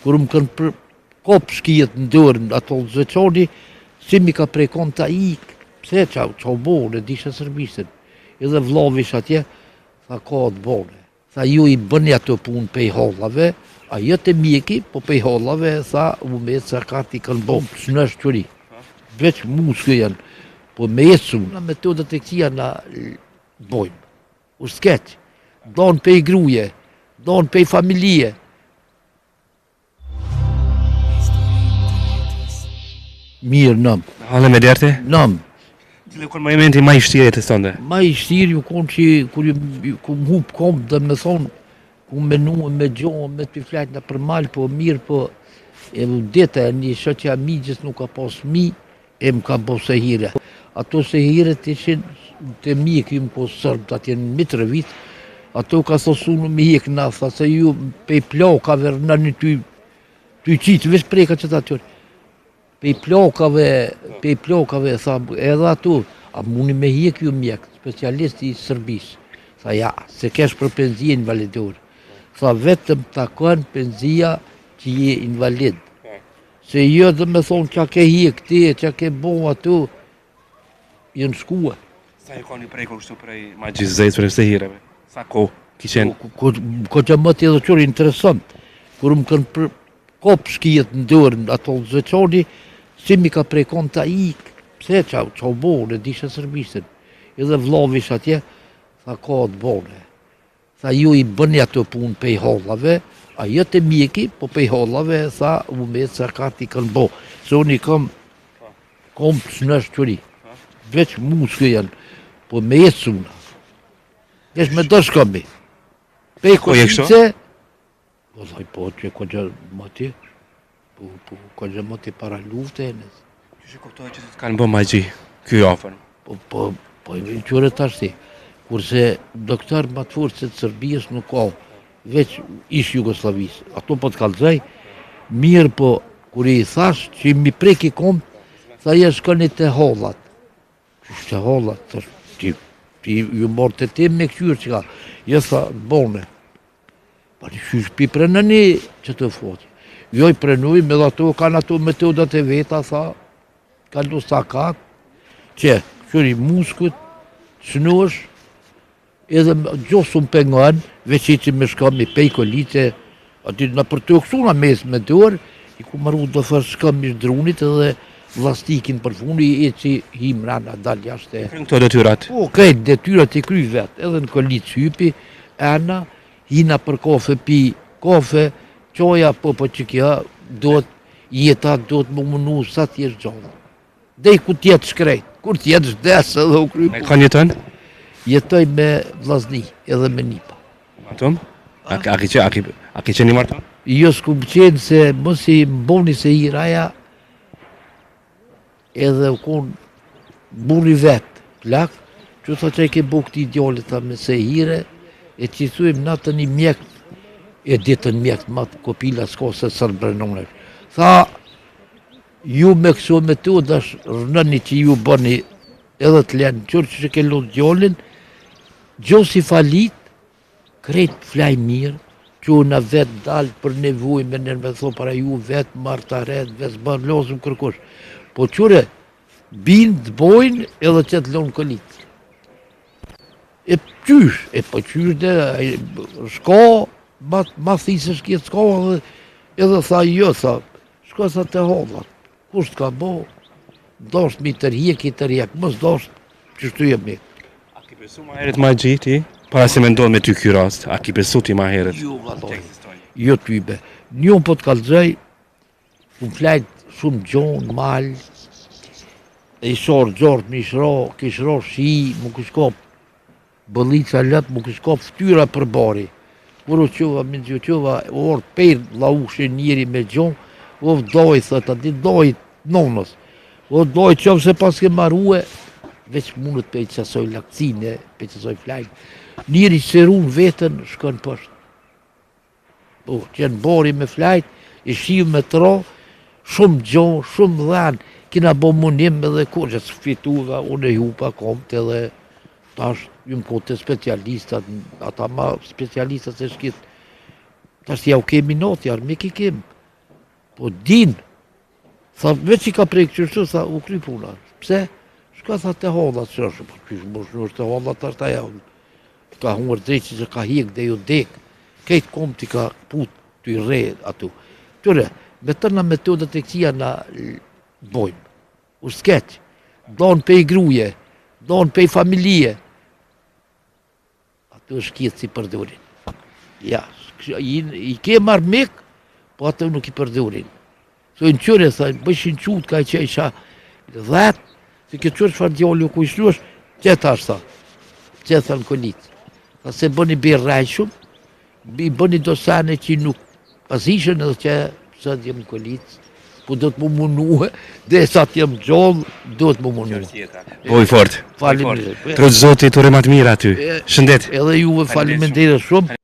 Kur më kanë kopë shkijet në dërën ato zëqoni, si mi ka prekon ta ikë, pse qa bone, disha sërbisën. Edhe vlovish atje, tha ka të bone. Tha ju i bëni ato punë pej hollave, a jetë e mjeki, po pej hollave, tha u me sa kati kanë bomë, së në është qëri. Veç muskë janë, po me jetë në metodat e këtia na bojmë. U skeq, donë pej gruje, donë pej familje. Mirë nëmë. Halë me derte? Nëmë. Cile kon momenti ma i shtirë jetës tënde? Ma i shtirë ju konë që kur ku më hupë kom dhe me thonë, ku menuë me gjohë, me të flajtë në për malë, po mirë, po e vëdeta e një shoqja migjës nuk ka pas mi, e më ka bo se hire. Ato se hire të ishin të mjekë ju më ko sërbë, atje në mitre vitë, ato ka thosunu me hekë na, tha se ju pej plakave rëna një ty qitë, vesh preka që të atyrë. Pej plakave, tha, edhe ato, a muni me hek ju mjek, specialisti i Sërbisë. Tha, ja, se kesh për penzia invalidor. Tha, vetëm takon penzia që je invalid. Se jo dhe me thonë që ke hek ti, që ke bo ato, jenë shkua. Sa ju ka një prekur kështu prej ma gjizëzës për e se hireve? Sa ko kishen? Ko që më të edhe qërë interesant, kur më kanë kopë shkijet në dërën ato zëqoni, si mi ka prekon ta ikë, pse qa bone, disha sërbisën. Edhe vlovish atje, tha ka të bone. Tha ju i bëni ato punë pej hollave, a jetë e mjeki, po pej hollave, tha u me sa kati kanë bo. Se unë i kom së në shqëri. Veç muskë janë, po me jetë suna. Veç me dësh këmi. Pej kështice, po dhaj po që ko gjë më ti, po ko gjë më ti para lufte e nësë. Që që kuptohet që të kanë bo magji, kjo ofër? Po i qëre tash ti, kurse doktor më të fortë se të Sërbijës nuk ka, veç ish Jugoslavisë. Ato po të kalëzaj, mirë po, kur i thash që mi preki kom, tha ja shkoni të hollat. Qështë të hollat, thash, ti ju morë të tim me këqyrë që ka, ja tha, bone. Pa një qysh pi prenëni që të fotë. Jo i prenuj, me dhe ato kanë ato metodat e veta, tha, kanë do sakat, që qëri muskët, shnush, edhe gjosën pengon, veç që me shkami pej kolite, ati në për të kësuna mes me dërë, i ku maru do fërë shkami drunit edhe vlastikin për fundi, e që himrana dal jashtë e... Kënë këto detyrat? Po, krejt detyrat i kry vetë, edhe në kolit hypi, ena, hina për kafe, pi kafe, qoja, po që kja, jeta do të më mënu sa t'jesh gjallë. Dej ku t'jetë shkrejt, kur t'jetë shdesë edhe u kry. Me kanë jetën? Jetoj me vlazni, edhe me nipa. Martum? A ki qeni martum? Jo s'ku më qenë se mos i mboni se i raja, edhe u konë buni vetë, plak, që tha që i ke bu këti idealit, tha me se hire, e që i thujmë natën i mjekët, e ditën mjekët, matë kopila s'ko se sërbrenone. Tha, ju me këso metodash rënëni që ju bëni edhe të lenë, qërë që ke lutë gjallin, gjosi falit, krejt flaj mirë, që unë vetë dalë për nevoj me nërë me thonë para ju vetë marë të aret, vetë bërë lozëm kërkosh. Po qëre, binë të bojnë edhe që të lonë këllit. E qysh, po qysh dhe shko, ma thisë shkjetë shko, edhe tha jo, tha, shko sa të hodhat, kusht ka bo, dosht mi tërhjek i tërhjek, mës dosht që shtu jemi. A ki besu ma heret ma gjithi, para se me ndodhë me ty kjo rast, a ki besu ti ma heret? Jo, vallaj, jo tybe. Njën po të kalëzaj, unë flajt shumë gjonë, malë, e i sorë gjorët mi shro, kishro shi, mu kishkop, bëllica lëpë, mu kishkop ftyra për bari. Kur u qova, mi në qova, orë pejrë la ushe njeri me gjonë, o vdoj, thët, ati doj nonës, o doj qovë se pas ke marue, veç mundët pe i qasoj lakcine, pe i qasoj flajnë. Njeri serun vetën, shkën pështë. Po, qenë bari me flajt, e shiu me tro, shumë gjonë, shumë dhanë, kina bo munim edhe kur që sfituva, unë e hupa komët edhe tash, ju më kote specialistat, ata ma specialistat se shkit, Tash ja u kemi natë, armik i kem. Po din, tha, veç i ka prej kështu, tha, u kry puna. Pse? Shka tha të hallat, që është, po kysh mosh në është të hallat, tash ta javë. Ka huar drejtë që ka hik dhe ju dek. Kejtë kom t'i ka put t'y re atu. Tyre, me tërna metodet e kësia na bojmë. U skeq, donë pej gruje, donë pej familje. Ato është kjetë si përdurin. Ja, i ke marrë mik, po ato nuk i përdurin. So në qëre, tha, bëshin qut ka i që isha 10, se ke qërë çfarë djalli ku i shluash, qëta është, tha, qëta në kolicë. Tha se bëni birë rajshum, bëni do sane që nuk pasishën edhe që sa t'jem në kolicë, po do të më munue, dhe sa t'jem gjallë, do të më munue. Boj fort. Faleminderit. Trut Zotit, ure ma të mira aty. Shëndet. Edhe juve faleminderit shumë.